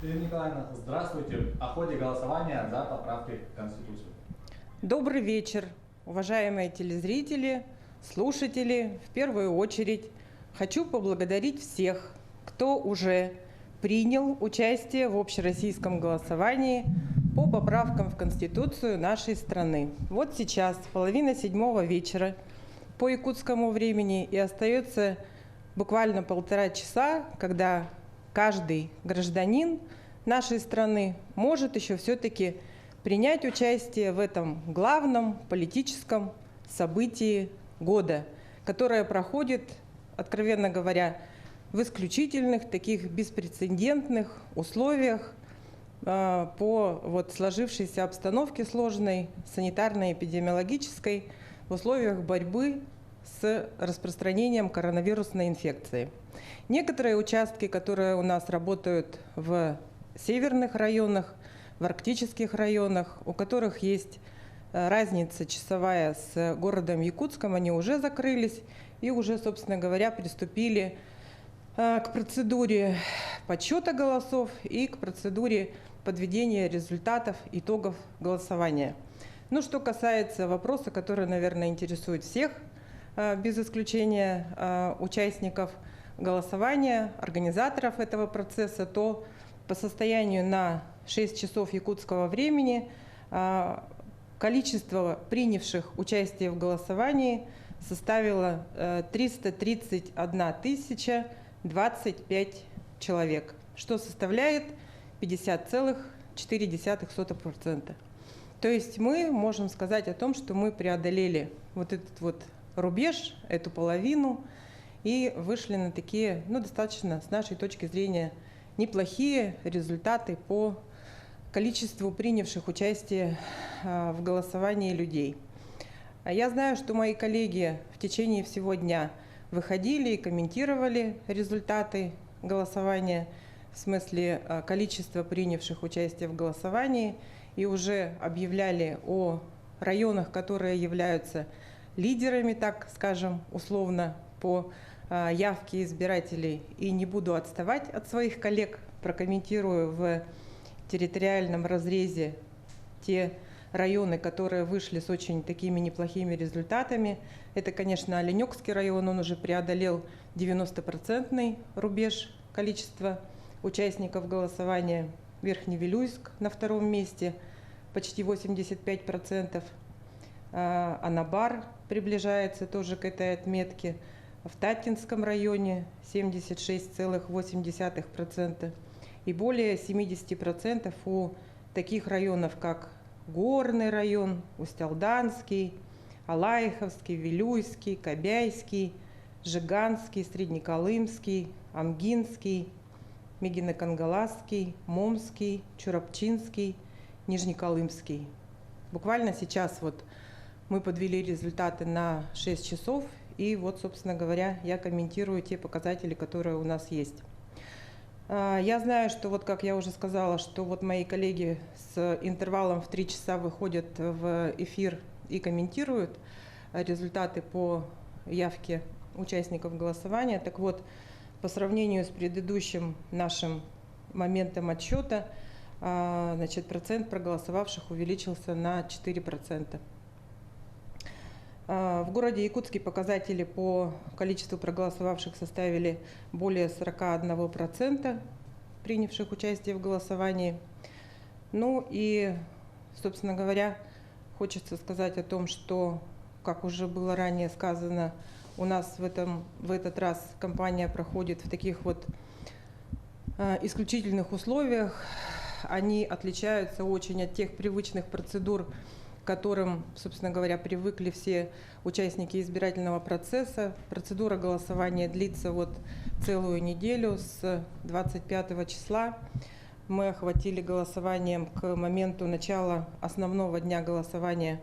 Ирина Николаевна, здравствуйте. О ходе голосования за поправки в Конституцию. Добрый вечер, уважаемые телезрители, слушатели. В первую очередь хочу поблагодарить всех, кто уже принял участие в общероссийском голосовании по поправкам в Конституцию нашей страны. Вот сейчас половина седьмого вечера по якутскому времени, и остается буквально 1,5 часа, когда каждый гражданин нашей страны может еще все-таки принять участие в этом главном политическом событии года, которое проходит, откровенно говоря, в исключительных, таких беспрецедентных условиях по сложившейся обстановке сложной, санитарно-эпидемиологической, в условиях борьбы с распространением коронавирусной инфекции. Некоторые участки, которые у нас работают в северных районах, в арктических районах, у которых есть разница часовая с городом Якутском, они уже закрылись и уже, собственно говоря, приступили к процедуре подсчета голосов и к процедуре подведения результатов, итогов голосования. Ну, что касается вопроса, который, наверное, интересует всех, без исключения участников голосования, организаторов этого процесса, то по состоянию на 6 часов якутского времени количество принявших участие в голосовании составило 331 025 человек, что составляет 50,4%. То есть мы можем сказать о том, что мы преодолели вот этот рубеж, эту половину, и вышли на такие, достаточно, с нашей точки зрения, неплохие результаты по количеству принявших участие в голосовании людей. Я знаю, что мои коллеги в течение всего дня выходили и комментировали результаты голосования, в смысле количества принявших участие в голосовании, и уже объявляли о районах, которые являются лидерами, так скажем, условно, по явке избирателей. И не буду отставать от своих коллег, прокомментирую в территориальном разрезе те районы, которые вышли с очень такими неплохими результатами. Это, конечно, Оленёкский район, он уже преодолел 90% рубеж количества участников голосования. Верхневилюйск на втором месте, почти 85%. Анабар приближается тоже к этой отметке. В Татинском районе 76,8%. И более 70% у таких районов, как Горный район, Усть-Алданский, Алаиховский, Вилюйский, Кобяйский, Жиганский, Среднеколымский, Амгинский, Мегино-Кангаласский, Момский, Чурапчинский, Нижнеколымский. Буквально сейчас мы подвели результаты на 6 часов, и собственно говоря, я комментирую те показатели, которые у нас есть. Я знаю, что как я уже сказала, что мои коллеги с интервалом в 3 часа выходят в эфир и комментируют результаты по явке участников голосования. Так вот, по сравнению с предыдущим нашим моментом отсчета, процент проголосовавших увеличился на 4%. В городе Якутске показатели по количеству проголосовавших составили более 41% принявших участие в голосовании. Ну и, собственно говоря, хочется сказать о том, что, как уже было ранее сказано, у нас в этот раз кампания проходит в таких исключительных условиях. Они отличаются очень от тех привычных процедур, к которым, собственно говоря, привыкли все участники избирательного процесса. Процедура голосования длится целую неделю, с 25 числа. Мы охватили голосованием к моменту начала основного дня голосования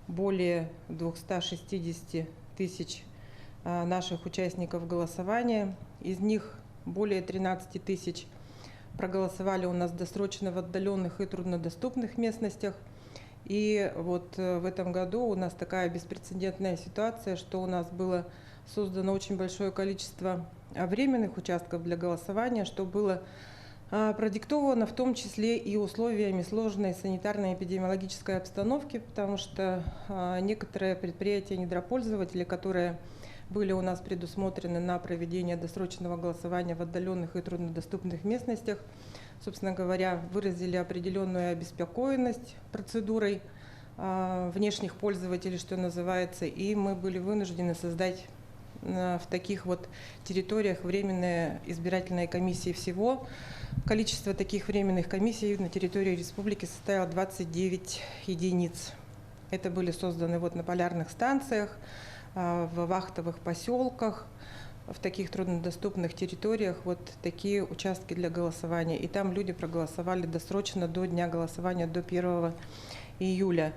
более 260 тысяч наших участников голосования. Из них более 13 тысяч проголосовали у нас досрочно в отдаленных и труднодоступных местностях. И в этом году у нас такая беспрецедентная ситуация, что у нас было создано очень большое количество временных участков для голосования, что было Продиктовано в том числе и условиями сложной санитарно-эпидемиологической обстановки, потому что некоторые предприятия недропользователи, которые были у нас предусмотрены на проведение досрочного голосования в отдаленных и труднодоступных местностях, собственно говоря, выразили определенную обеспокоенность процедурой внешних пользователей, что называется, и мы были вынуждены создать в таких вот территориях временные избирательные комиссии. Всего количество таких временных комиссий на территории республики составило 29 единиц. Это были созданы вот на полярных станциях, в вахтовых поселках, в таких труднодоступных территориях вот такие участки для голосования. И там люди проголосовали досрочно до дня голосования, до 1 июля.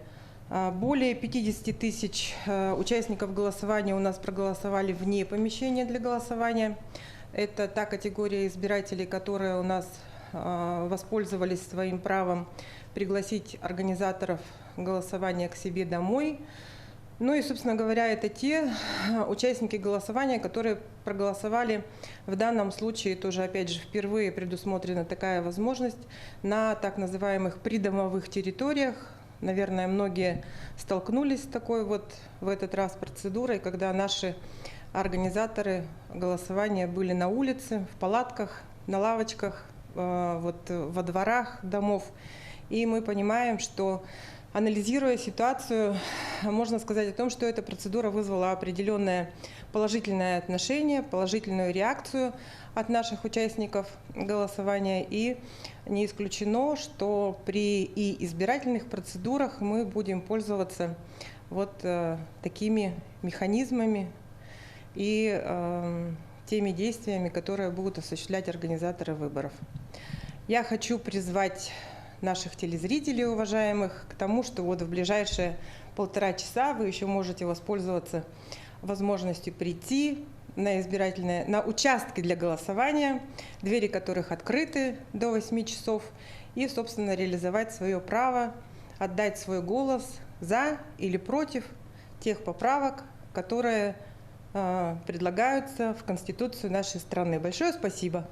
Более 50 тысяч участников голосования у нас проголосовали вне помещения для голосования. Это та категория избирателей, которые у нас воспользовались своим правом пригласить организаторов голосования к себе домой. Ну и, собственно говоря, это те участники голосования, которые проголосовали в данном случае, тоже опять же впервые предусмотрена такая возможность на так называемых придомовых территориях. Наверное, многие столкнулись с такой вот в этот раз процедурой, когда наши организаторы голосования были на улице, в палатках, на лавочках, вот во дворах домов. И мы понимаем, что, анализируя ситуацию, можно сказать о том, что эта процедура вызвала определенное положительное отношение, положительную реакцию от наших участников голосования. И не исключено, что при и избирательных процедурах мы будем пользоваться вот такими механизмами и теми действиями, которые будут осуществлять организаторы выборов. Я хочу призвать наших телезрителей, уважаемых, к тому, что вот в ближайшие 1,5 часа вы еще можете воспользоваться возможностью прийти на участки для голосования, двери которых открыты до 8 часов, и, собственно, реализовать свое право, отдать свой голос за или против тех поправок, которые предлагаются в Конституцию нашей страны. Большое спасибо.